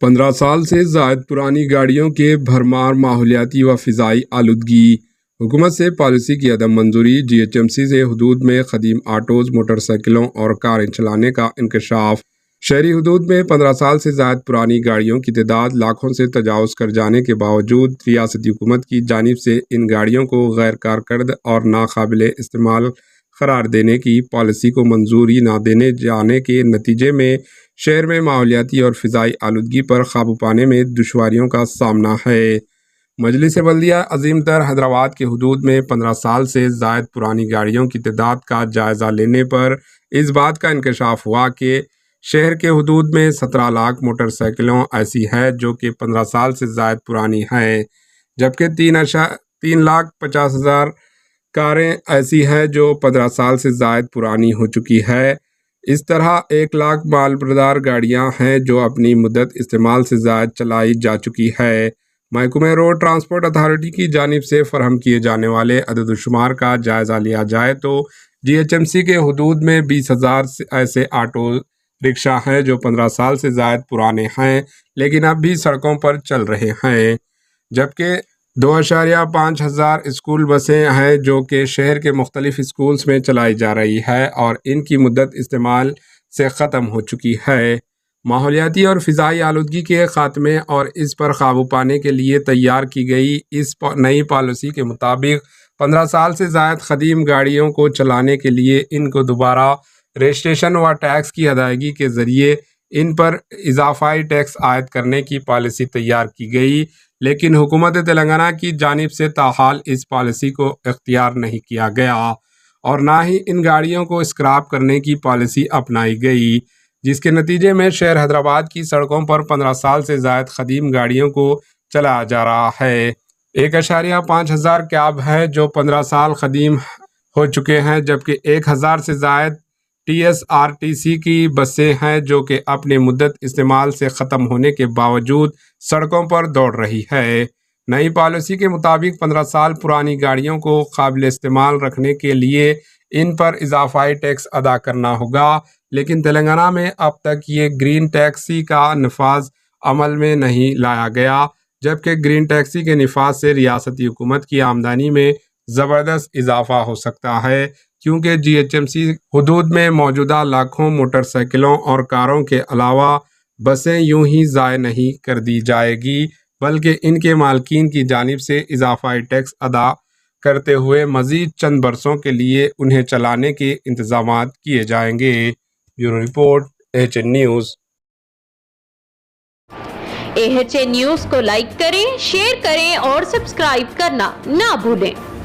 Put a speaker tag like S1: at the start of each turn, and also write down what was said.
S1: 15 سال سے زائد پرانی گاڑیوں کے بھرمار، ماحولیاتی و فضائی آلودگی۔ حکومت سے پالیسی کی عدم منظوری۔ جی ایچ ایم سی سے حدود میں قدیم آٹوز، موٹر سائیکلوں اور کاریں چلانے کا انکشاف۔ شہری حدود میں 15 سال سے زائد پرانی گاڑیوں کی تعداد لاکھوں سے تجاوز کر جانے کے باوجود ریاستی حکومت کی جانب سے ان گاڑیوں کو غیر کارکرد اور ناقابل استعمال قرار دینے کی پالیسی کو منظوری نہ دینے جانے کے نتیجے میں شہر میں ماحولیاتی اور فضائی آلودگی پر قابو پانے میں دشواریوں کا سامنا ہے۔ مجلس بلدیہ عظیم تر حیدرآباد کے حدود میں 15 سال سے زائد پرانی گاڑیوں کی تعداد کا جائزہ لینے پر اس بات کا انکشاف ہوا کہ شہر کے حدود میں 17 لاکھ موٹر سائیکلوں ایسی ہے جو کہ 15 سال سے زائد پرانی ہیں، جبکہ 3,50,000 کاریں ایسی ہیں جو 15 سال سے زائد پرانی ہو چکی ہے۔ اس طرح 1 لاکھ مال بردار گاڑیاں ہیں جو اپنی مدت استعمال سے زائد چلائی جا چکی ہے۔ محکمہ روڈ ٹرانسپورٹ اتھارٹی کی جانب سے فراہم کیے جانے والے عدد و شمار کا جائزہ لیا جائے تو جی ایچ ایم سی کے حدود میں 20,000 ایسے آٹو رکشا ہیں جو 15 سال سے زائد پرانے ہیں لیکن اب بھی سڑکوں پر چل رہے ہیں، جبکہ 2.5 ہزار اسکول بسیں ہیں جو کہ شہر کے مختلف اسکولز میں چلائی جا رہی ہے اور ان کی مدت استعمال سے ختم ہو چکی ہے۔ ماحولیاتی اور فضائی آلودگی کے خاتمے اور اس پر قابو پانے کے لیے تیار کی گئی اس نئی پالیسی کے مطابق 15 سال سے زائد قدیم گاڑیوں کو چلانے کے لیے ان کو دوبارہ رجسٹریشن و ٹیکس کی ادائیگی کے ذریعے ان پر اضافی ٹیکس عائد کرنے کی پالیسی تیار کی گئی، لیکن حکومت تلنگانہ کی جانب سے تاحال اس پالیسی کو اختیار نہیں کیا گیا اور نہ ہی ان گاڑیوں کو اسکریپ کرنے کی پالیسی اپنائی گئی، جس کے نتیجے میں شہر حیدرآباد کی سڑکوں پر 15 سال سے زائد قدیم گاڑیوں کو چلایا جا رہا ہے۔ 1.5 ہزار کیب ہیں جو 15 سال قدیم ہو چکے ہیں، جبکہ 1,000 سے زائد T S R T C کی بسیں ہیں جو کہ اپنے مدت استعمال سے ختم ہونے کے باوجود سڑکوں پر دوڑ رہی ہے۔ نئی پالیسی کے مطابق 15 سال پرانی گاڑیوں کو قابل استعمال رکھنے کے لیے ان پر اضافی ٹیکس ادا کرنا ہوگا، لیکن تلنگانہ میں اب تک یہ گرین ٹیکسی کا نفاذ عمل میں نہیں لایا گیا، جبکہ گرین ٹیکسی کے نفاذ سے ریاستی حکومت کی آمدنی میں زبردست اضافہ ہو سکتا ہے، کیونکہ جی ایچ ایم سی حدود میں موجودہ لاکھوں موٹر سائیکلوں اور کاروں کے علاوہ بسیں یوں ہی ضائع نہیں کر دی جائے گی، بلکہ ان کے مالکین کی جانب سے اضافی ٹیکس ادا کرتے ہوئے مزید چند برسوں کے لیے انہیں چلانے کے انتظامات کیے جائیں گے۔ Bureau report AHN news.
S2: AHN news کو لائک کریں، شیئر کریں اور سبسکرائب کرنا نہ بھولیں۔